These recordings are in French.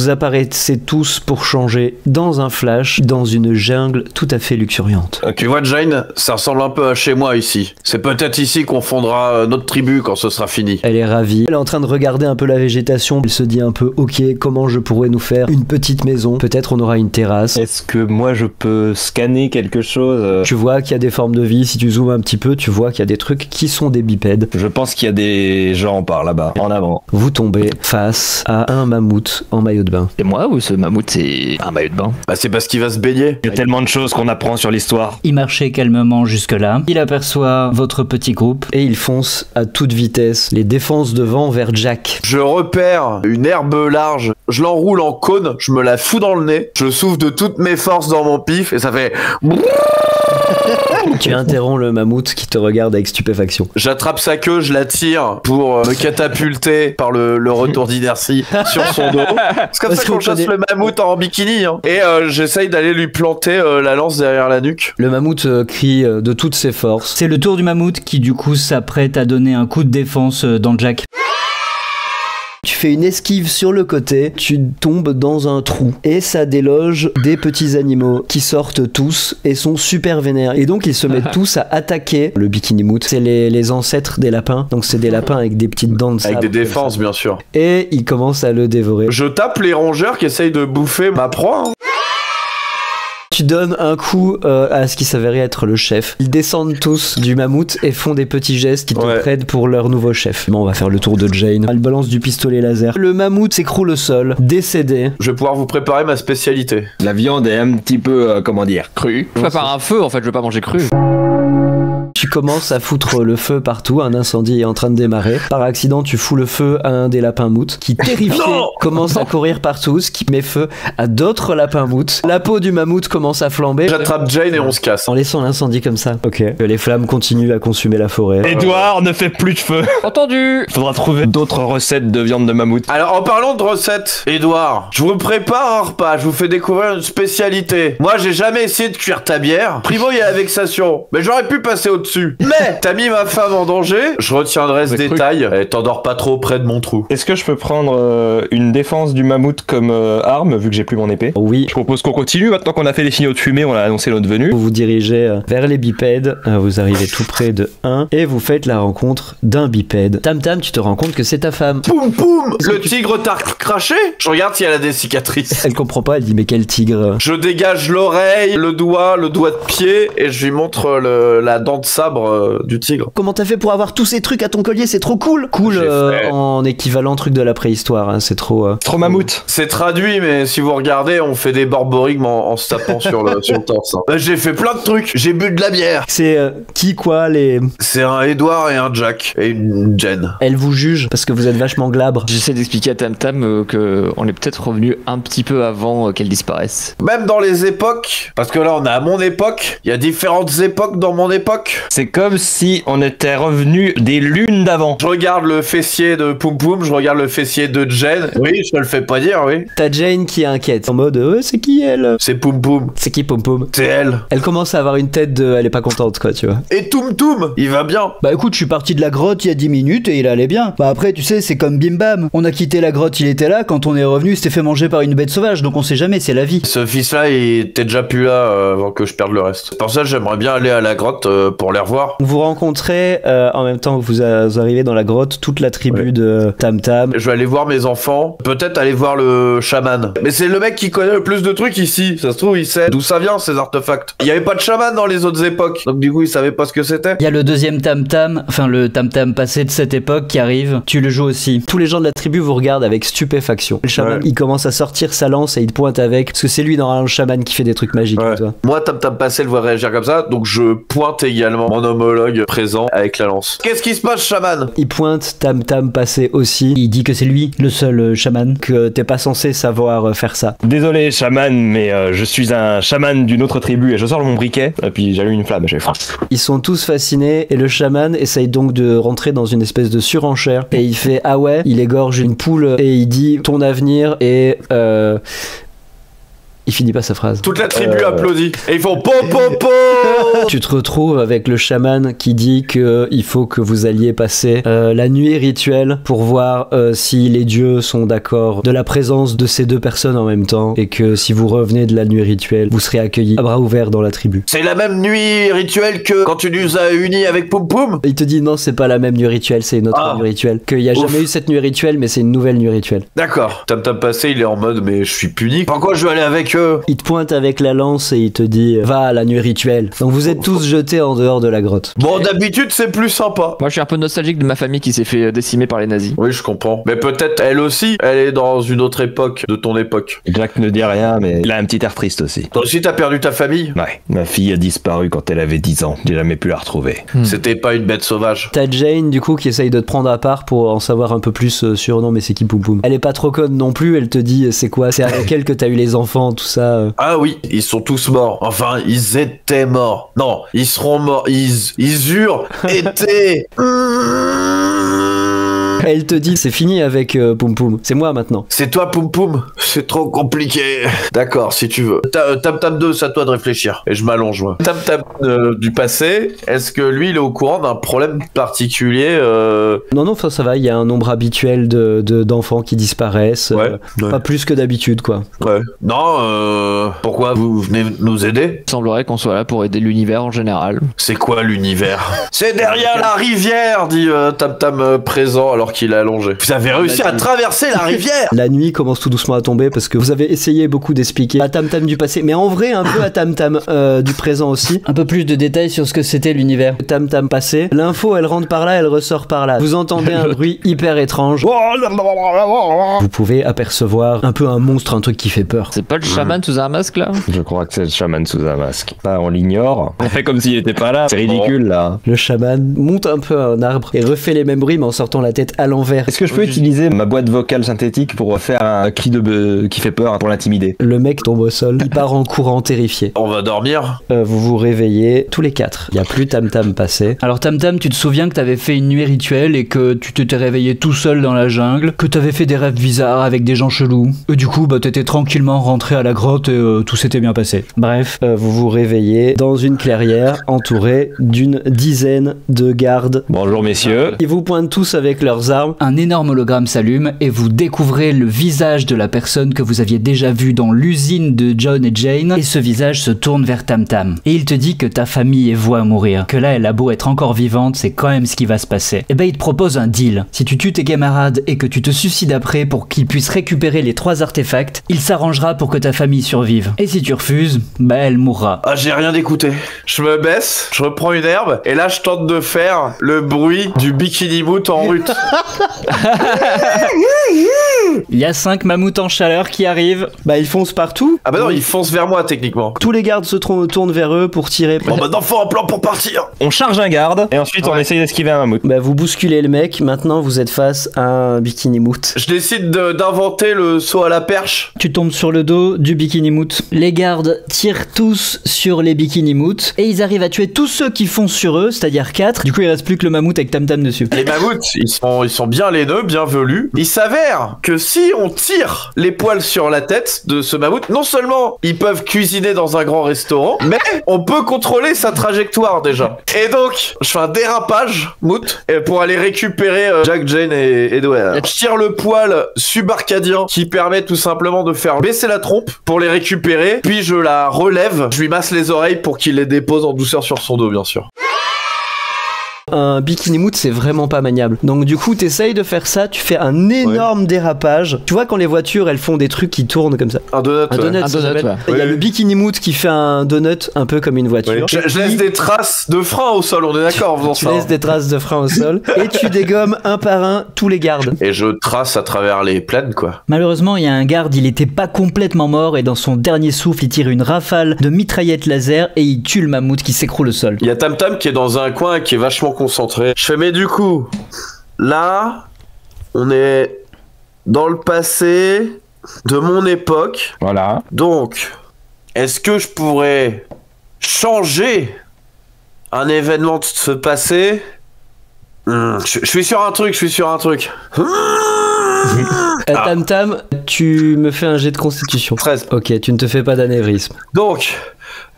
Vous apparaissez tous pour changer dans un flash, dans une jungle tout à fait luxuriante. Tu vois Jane, ça ressemble un peu à chez moi ici. C'est peut-être ici qu'on fondera notre tribu quand ce sera fini. Elle est ravie. Elle est en train de regarder un peu la végétation. Elle se dit un peu, ok, comment je pourrais nous faire une petite maison? Peut-être on aura une terrasse. Est-ce que moi je peux scanner quelque chose? Tu vois qu'il y a des formes de vie. Si tu zoomes un petit peu, tu vois qu'il y a des trucs qui sont des bipèdes. Je pense qu'il y a des gens par là-bas, en avant. Vous tombez face à un mammouth en maillot de bain. C'est moi ou ce mammouth c'est un maillot de bain? Bah c'est parce qu'il va se baigner. Il y a tellement de choses qu'on apprend sur l'histoire. Il marchait calmement jusque-là. Il aperçoit votre petit groupe. Et il fonce à toute vitesse, les défenses devant vers Jack. Je repère une herbe large, je l'enroule en cône, je me la fous dans le nez, je souffle de toutes mes forces dans mon pif et ça fait... Tu interromps le mammouth qui te regarde avec stupéfaction. J'attrape sa queue, je la tire pour me catapulter par le retour d'inertie sur son dos. C'est comme ça qu'on chasse le mammouth en bikini. Hein. Et j'essaye d'aller lui planter la lance derrière la nuque. Le mammouth crie de toutes ses forces. C'est le tour du mammouth qui du coup s'apprête à donner un coup de défense dans Jack. Tu fais une esquive sur le côté, tu tombes dans un trou et ça déloge des petits animaux qui sortent tous et sont super vénères. Et donc ils se mettent tous à attaquer le bikini mout. C'est les ancêtres des lapins, donc c'est des lapins avec des petites dents de sabre. Avec des défenses bien sûr. Et ils commencent à le dévorer. Je tape les rongeurs qui essayent de bouffer ma proie. Hein. Tu donnes un coup à ce qui s'avérait être le chef. Ils descendent tous du mammouth et font des petits gestes qui te prennent pour leur nouveau chef. Bon, on va faire le tour de Jane. Elle balance du pistolet laser. Le mammouth s'écroule au sol, décédé. Je vais pouvoir vous préparer ma spécialité. La viande est un petit peu, comment dire, crue. Je prépare un feu en fait, je veux pas manger cru. Tu commences à foutre le feu partout, un incendie est en train de démarrer. Par accident, tu fous le feu à un des lapins moutes qui, terrifié, commence à courir partout, ce qui met feu à d'autres lapins moutes. La peau du mammouth commence à flamber. J'attrape Jane et on se casse. En laissant l'incendie comme ça. Ok. Les flammes continuent à consumer la forêt. Edouard ne fait plus de feu. Entendu. Faudra trouver d'autres recettes de viande de mammouth. Alors en parlant de recettes, Edouard, je vous prépare un repas, je vous fais découvrir une spécialité. Moi j'ai jamais essayé de cuire ta bière. Primo il y a la vexation, mais j'aurais pu passer au-dessus. Mais t'as mis ma femme en danger, je retiendrai ce détail. Et t'endors pas trop près de mon trou. Est-ce que je peux prendre une défense du mammouth comme arme, vu que j'ai plus mon épée? Oui. Je propose qu'on continue, maintenant qu'on a fait les signaux de fumée, on a annoncé notre venue. Vous vous dirigez vers les bipèdes, vous arrivez tout près de un et vous faites la rencontre d'un bipède. Tam Tam, tu te rends compte que c'est ta femme. Poum poum. Le tigre t'a craché? Je regarde si elle a des cicatrices. Elle comprend pas, elle dit mais quel tigre? Je dégage l'oreille, le doigt de pied et je lui montre la dent de sabre du tigre. Comment t'as fait pour avoir tous ces trucs à ton collier? C'est trop cool. Cool en équivalent truc de la préhistoire, hein. C'est trop... Trop mammouth. C'est traduit, mais si vous regardez, on fait des borborigmes en se tapant sur le torse. Hein. J'ai fait plein de trucs, j'ai bu de la bière. C'est qui quoi les... C'est un Edouard et un Jack et une Jen. Elle vous juge parce que vous êtes vachement glabre. J'essaie d'expliquer à Tam Tam qu'on est peut-être revenu un petit peu avant qu'elle disparaisse. Même dans les époques, parce que là on est à mon époque, il y a différentes époques dans mon époque. C'est comme si on était revenu des lunes d'avant. Je regarde le fessier de Poum Poum, je regarde le fessier de Jen. Oui, je te le fais pas dire, oui. T'as Jane qui est inquiète, en mode c'est qui elle? C'est Poum Poum. C'est qui Poum Poum? C'est elle. Elle commence à avoir une tête de... Elle est pas contente quoi, tu vois. Et Toum Toum, il va bien. Bah écoute, je suis parti de la grotte il y a 10 minutes et il allait bien. Bah après, tu sais, c'est comme Bim Bam. On a quitté la grotte, il était là. Quand on est revenu, il s'était fait manger par une bête sauvage. Donc on sait jamais, c'est la vie. Ce fils-là, il était déjà plus là avant que je perde le reste. Pour ça, j'aimerais bien aller à la grotte pour les revoir. Vous rencontrez, en même temps que vous arrivez dans la grotte, toute la tribu de Tam Tam. Je vais aller voir mes enfants. Peut-être aller voir le chaman. Mais c'est le mec qui connaît le plus de trucs ici. Ça se trouve, il sait d'où ça vient, ces artefacts. Il y avait pas de chaman dans les autres époques. Donc du coup, il savait pas ce que c'était. Il y a le deuxième Tam Tam, enfin le Tam Tam passé de cette époque qui arrive. Tu le joues aussi. Tous les gens de la tribu vous regardent avec stupéfaction. Le chaman, il commence à sortir sa lance et il te pointe avec. Parce que c'est lui, normalement, le chaman qui fait des trucs magiques. Toi. Moi, Tam Tam passé le voit réagir comme ça. Donc je pointe également mon homologue présent avec la lance. Qu'est-ce qui se passe, chaman? Il pointe Tam Tam passé aussi. Il dit que c'est lui, le seul chaman. Que t'es pas censé savoir faire ça. Désolé, chaman, mais je suis un chaman d'une autre tribu et je sors mon briquet. Et puis j'allume une flamme, j'ai faim. Ils sont tous fascinés et le chaman essaye donc de rentrer dans une espèce de surenchère. Et il fait ah ouais, il égorge une poule et il dit ton avenir est... Il finit pas sa phrase. Toute la tribu applaudit. Et ils font po po po. Tu te retrouves avec le chaman qui dit que il faut que vous alliez passer la nuit rituelle pour voir si les dieux sont d'accord de la présence de ces deux personnes en même temps, et que si vous revenez de la nuit rituelle, vous serez accueillis à bras ouverts dans la tribu. C'est la même nuit rituelle que quand tu nous as unis avec Poum Poum. Il te dit non, c'est pas la même nuit rituelle, c'est une autre nuit rituelle. Qu'il y a jamais eu cette nuit rituelle, mais c'est une nouvelle nuit rituelle. D'accord. Tam Tam passé, il est en mode mais je suis puni. Pourquoi je dois aller avec eux? Il te pointe avec la lance et il te dit va à la nuit rituelle. Donc vous êtes tous jetés en dehors de la grotte. Bon, d'habitude c'est plus sympa. Moi je suis un peu nostalgique de ma famille qui s'est fait décimer par les nazis. Oui, je comprends. Mais peut-être elle aussi, elle est dans une autre époque de ton époque. Jack ne dit rien, mais il a un petit air triste aussi. Toi aussi t'as perdu ta famille? Ouais, ma fille a disparu quand elle avait 10 ans. J'ai jamais pu la retrouver. C'était pas une bête sauvage. T'as Jane du coup qui essaye de te prendre à part pour en savoir un peu plus sur non mais c'est qui Poum Poum. Elle est pas trop conne non plus, elle te dit c'est quoi, c'est avec elle que t'as eu les enfants, tout ça. Ah oui, ils sont tous morts. Enfin, ils étaient morts. Non, ils seront morts. Ils eurent été. Elle te dit c'est fini avec Poum Poum, c'est moi maintenant. C'est toi Poum Poum? C'est trop compliqué. D'accord, si tu veux. Tam Tam 2, c'est à toi de réfléchir. Et je m'allonge moi. Tam Tam du passé, est-ce que lui il est au courant d'un problème particulier Non, ça va, il y a un nombre habituel d'enfants qui disparaissent. Ouais. Pas plus que d'habitude quoi. Ouais. Non, pourquoi vous venez nous aider? Il semblerait qu'on soit là pour aider l'univers en général. C'est quoi l'univers? C'est derrière la rivière, dit Tam Tam présent alors qu'il est allongé. Vous avez réussi à traverser la rivière? La nuit commence tout doucement à tomber parce que vous avez essayé beaucoup d'expliquer à Tam Tam du passé, mais en vrai un peu à Tam Tam du présent aussi. Un peu plus de détails sur ce que c'était l'univers. Tam Tam passé. L'info elle rentre par là, elle ressort par là. Vous entendez un bruit hyper étrange. Vous pouvez apercevoir un peu un monstre, un truc qui fait peur. C'est pas le chaman sous un masque là? Je crois que c'est le chaman sous un masque. On l'ignore. On fait comme s'il était pas là. C'est ridicule là. Le chaman monte un peu à un arbre et refait les mêmes bruits mais en sortant la tête à l'envers. Est-ce que je peux utiliser ma boîte vocale synthétique pour faire un cri qui fait peur pour l'intimider? Le mec tombe au sol, il part en courant terrifié. On va dormir? Vous vous réveillez tous les quatre. Il y a plus Tam Tam passé. Alors Tam Tam, tu te souviens que t'avais fait une nuit rituelle et que tu t'étais réveillé tout seul dans la jungle, que t'avais fait des rêves bizarres avec des gens chelous, et du coup t'étais tranquillement rentré à la grotte et tout s'était bien passé. Bref, vous vous réveillez dans une clairière entourée d'une dizaine de gardes. Bonjour messieurs. Ils vous pointent tous avec leurs armes. un énorme hologramme s'allume et vous découvrez le visage de la personne que vous aviez déjà vue dans l'usine de John et Jane, et ce visage se tourne vers Tam Tam. Et il te dit que ta famille est vouée à mourir, que là elle a beau être encore vivante, c'est quand même ce qui va se passer. Et il te propose un deal. Si tu tues tes camarades et que tu te suicides après pour qu'ils puissent récupérer les 3 artefacts, il s'arrangera pour que ta famille survive. Et si tu refuses, elle mourra. Ah, j'ai rien d'écouté. Je me baisse, je reprends une herbe, et là je tente de faire le bruit du bikini moot en rut. Il y a 5 mammouths en chaleur qui arrivent. Ils foncent partout. Ah bah non, ils foncent vers moi techniquement. Tous les gardes se tournent vers eux pour tirer. Bon maintenant faut un plan pour partir. On charge un garde et ensuite on essaye d'esquiver un mammouth. Vous bousculez le mec, maintenant vous êtes face à un bikini moot. Je décide d'inventer le saut à la perche. Tu tombes sur le dos du bikini moot. Les gardes tirent tous sur les bikini moots et ils arrivent à tuer tous ceux qui foncent sur eux, c'est-à-dire 4. Du coup, il reste plus que le mammouth avec Tam Tam dessus. Les mammouths, ils sont bien laineux, bien velus. Il s'avère que si on tire les poils sur la tête de ce mammouth, non seulement ils peuvent cuisiner dans un grand restaurant, mais on peut contrôler sa trajectoire déjà. Et donc, je fais un dérapage, mout, pour aller récupérer Jack, Jane et Edward. Je tire le poil subarcadien qui permet tout simplement de faire baisser la trompe pour les récupérer, puis je la relève, je lui masse les oreilles pour qu'il les dépose en douceur sur son dos, bien sûr. Un bikini moot, c'est vraiment pas maniable. Donc du coup, t'essayes de faire ça, tu fais un énorme dérapage. Tu vois quand les voitures, elles font des trucs qui tournent comme ça. Un donut. Un donut, ça s'appelle. Il y a le bikini moot qui fait un donut un peu comme une voiture. Oui. Je laisse des traces de frein au sol, on est d'accord en faisant ça. Tu laisses des traces de frein au sol et tu dégommes un par un tous les gardes. Et je trace à travers les plaines, quoi. Malheureusement, il y a un garde, il était pas complètement mort et dans son dernier souffle, il tire une rafale de mitraillette laser et il tue le mammouth qui s'écroule au sol. Il y a Tam Tam qui est dans un coin et qui est vachement concentré. Je fais, mais du coup, là, on est dans le passé de mon époque. Voilà. Donc, est-ce que je pourrais changer un événement de ce passé? Je suis sur un truc, Tam Tam, tu me fais un jet de constitution. 13. Ok, tu ne te fais pas d'anévrisme. Donc,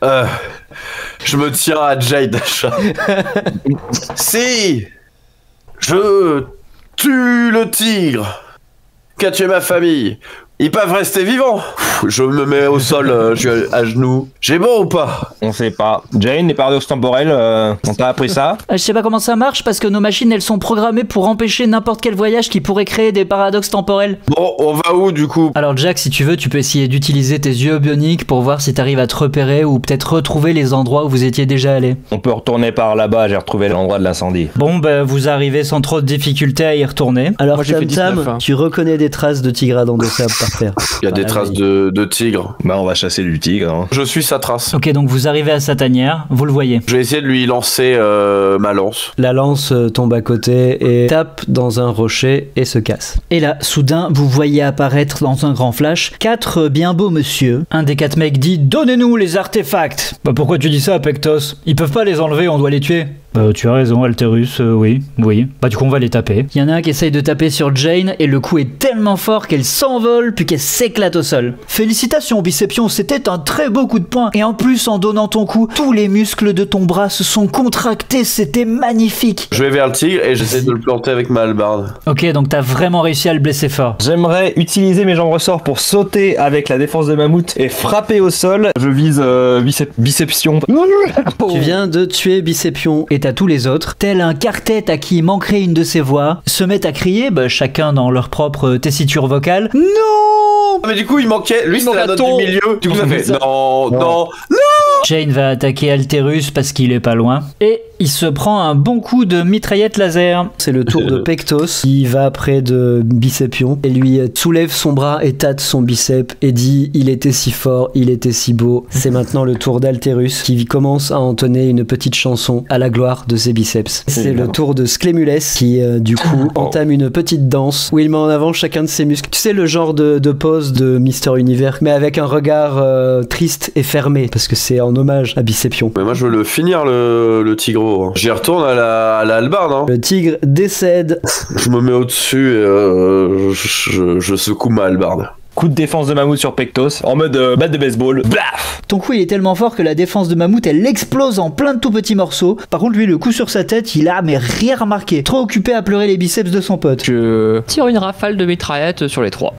je me tire à Jade. Si je tue le tigre qui a tué ma famille, ils peuvent rester vivants. Je me mets au sol, je suis à genoux. J'ai bon ou pas? On sait pas. Jane, les paradoxes temporels, on t'a appris ça? Je sais pas comment ça marche parce que nos machines elles sont programmées pour empêcher n'importe quel voyage qui pourrait créer des paradoxes temporels. Bon, on va où du coup? Alors Jack, si tu veux, tu peux essayer d'utiliser tes yeux bioniques pour voir si t'arrives à te repérer ou peut-être retrouver les endroits où vous étiez déjà allé. On peut retourner par là-bas, j'ai retrouvé l'endroit de l'incendie. Bon, bah vous arrivez sans trop de difficulté à y retourner. Alors Moi, j'ai fait Tam 19, Tam, hein. tu reconnais des traces de tigre à dents de sable par terre. Il y a des traces de tigre. Bah on va chasser du tigre. Hein. Je suis sa trace. Ok, donc vous arrivez à sa tanière, vous le voyez. Je vais essayer de lui lancer ma lance. La lance tombe à côté et tape dans un rocher et se casse. Et là, soudain, vous voyez apparaître dans un grand flash 4 bien beaux monsieur. Un des 4 mecs dit « Donnez-nous les artefacts !» Bah pourquoi tu dis ça, Pectos? Ils peuvent pas les enlever, on doit les tuer. Bah tu as raison, Alterus, oui. Bah du coup on va les taper. Il y en a un qui essaye de taper sur Jane et le coup est tellement fort qu'elle s'envole puis qu'elle s'éclate au sol. Félicitations Bicepion, c'était un très beau coup de poing. Et en plus en donnant ton coup, tous les muscles de ton bras se sont contractés, c'était magnifique. Je vais vers le tigre et j'essaie de le planter avec ma hallebarde. Ok, donc t'as vraiment réussi à le blesser fort. J'aimerais utiliser mes jambes ressorts pour sauter avec la défense de mammouth et frapper au sol. Je vise biception. Tu viens de tuer Bicepion. Et t'as tous les autres, tel un quartet à qui manquerait une de ses voix, se mettent à crier, chacun dans leur propre tessiture vocale. Non! Ah, mais du coup il manquait, lui c'était la note du milieu. Du coup ça fait non. Jane va attaquer Alterus parce qu'il est pas loin. Et il se prend un bon coup de mitraillette laser. C'est le tour de Pectos qui va près de Bicepion et lui soulève son bras et tâte son bicep et dit « Il était si fort, il était si beau ». C'est maintenant le tour d'Alterus qui commence à entonner une petite chanson à la gloire de ses biceps. C'est le tour de Sclémulès qui du coup entame une petite danse où il met en avant chacun de ses muscles. Tu sais le genre de pose de Mister Univers mais avec un regard triste et fermé parce que c'est en hommage à Bicepion. Mais moi je veux le finir le tigre. J'y retourne à la hallebarde. Hein. Le tigre décède. Je me mets au-dessus et je secoue ma hallebarde. Coup de défense de mammouth sur Pectos, en mode batte de baseball. Blaf! Ton coup il est tellement fort que la défense de mammouth elle explose en plein de tout petits morceaux. Par contre lui le coup sur sa tête il a mais rien remarqué. Trop occupé à pleurer les biceps de son pote. Je tire une rafale de mitraillette sur les 3.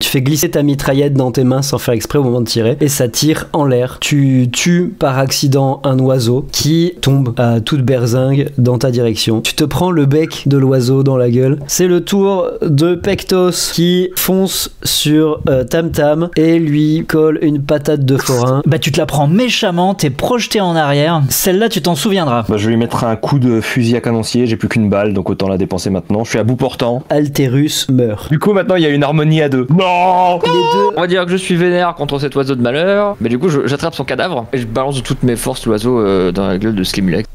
Tu fais glisser ta mitraillette dans tes mains sans faire exprès au moment de tirer et ça tire en l'air. Tu tues par accident un oiseau qui tombe à toute berzingue dans ta direction. Tu te prends le bec de l'oiseau dans la gueule. C'est le tour de Pectos qui fonce sur Tam Tam et lui colle une patate de forain. Bah tu te la prends méchamment, t'es projeté en arrière. Celle-là tu t'en souviendras. Bah, je vais lui mettre un coup de fusil à canoncier, j'ai plus qu'une balle donc autant la dépenser maintenant. Je suis à bout portant. Alterus meurt. Du coup maintenant il y a une harmonie à deux. Non! Les deux On va dire que je suis vénère contre cet oiseau de malheur. Mais du coup, j'attrape son cadavre et je balance de toutes mes forces l'oiseau dans la gueule de Slimulek.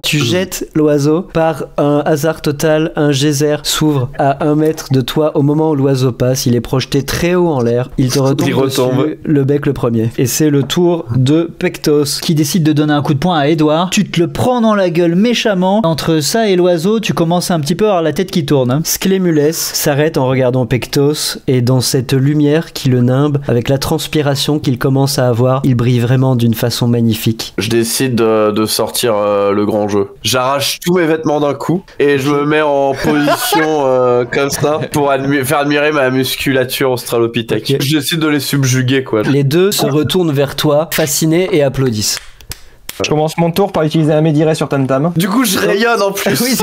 Tu jettes l'oiseau, par un hasard total, un geyser s'ouvre à 1 mètre de toi au moment où l'oiseau passe, il est projeté très haut en l'air, il te retombe dessus, le bec le premier. Et c'est le tour de Pectos qui décide de donner un coup de poing à Edouard. Tu te le prends dans la gueule méchamment. Entre ça et l'oiseau, tu commences un petit peu à avoir la tête qui tourne. Hein. Sclémulès s'arrête en regardant Pectos et dans cette lumière qui le nimbe, avec la transpiration qu'il commence à avoir, il brille vraiment d'une façon magnifique. Je décide de sortir le grand jeu. J'arrache tous mes vêtements d'un coup et je me mets en position comme ça pour faire admirer ma musculature australopithèque. Okay. Je décide de les subjuguer quoi. Les deux se retournent vers toi, fascinés et applaudissent. Je commence mon tour par utiliser un médiret sur Tam Tam. Du coup je rayonne en plus. Oui,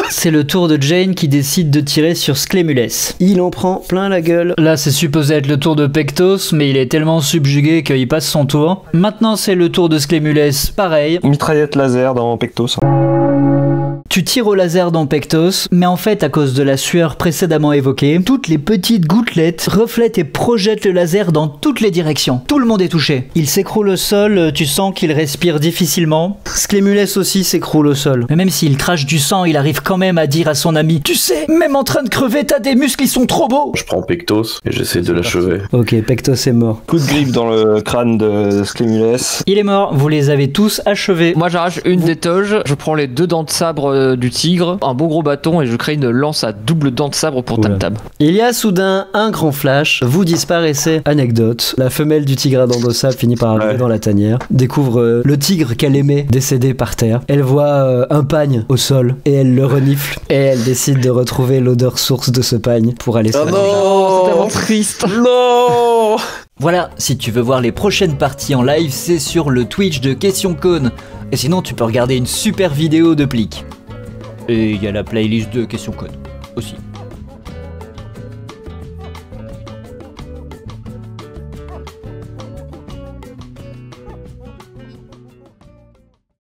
C'est le tour de Jane qui décide de tirer sur Sclémulès. il en prend plein la gueule. Là, c'est supposé être le tour de Pectos, mais il est tellement subjugué qu'il passe son tour. Maintenant, c'est le tour de Sclémulès, pareil. Mitraillette laser dans Pectos. Tu tires au laser dans Pectos, mais en fait, à cause de la sueur précédemment évoquée, toutes les petites gouttelettes reflètent et projettent le laser dans toutes les directions. Tout le monde est touché. Il s'écroule au sol, tu sens qu'il respire difficilement. Sclémulès aussi s'écroule au sol. Mais même s'il crache du sang, il arrive quand même à dire à son ami « Tu sais, même en train de crever, t'as des muscles, ils sont trop beaux !» Je prends Pectos et j'essaie de l'achever. Ok, Pectos est mort. Coup de griffe dans le crâne de Sclémulès. Il est mort, vous les avez tous achevés. Moi, j'arrache une des toges, je prends les 2 dents de sabre du tigre, un beau gros bâton et je crée une lance à double dent de sabre pour Tam Tam. Il y a soudain un grand flash, vous disparaissez. Anecdote, la femelle du tigre à dents de sable finit par arriver dans la tanière, découvre le tigre qu'elle aimait décédé par terre. Elle voit un pagne au sol et elle le renifle et elle décide de retrouver l'odeur source de ce pagne pour aller se faire manger. C'est tellement triste. Non. Voilà, si tu veux voir les prochaines parties en live, c'est sur le Twitch de Question Cône. Et sinon, tu peux regarder une super vidéo de Plic. Et il y a la playlist de Question Cône aussi.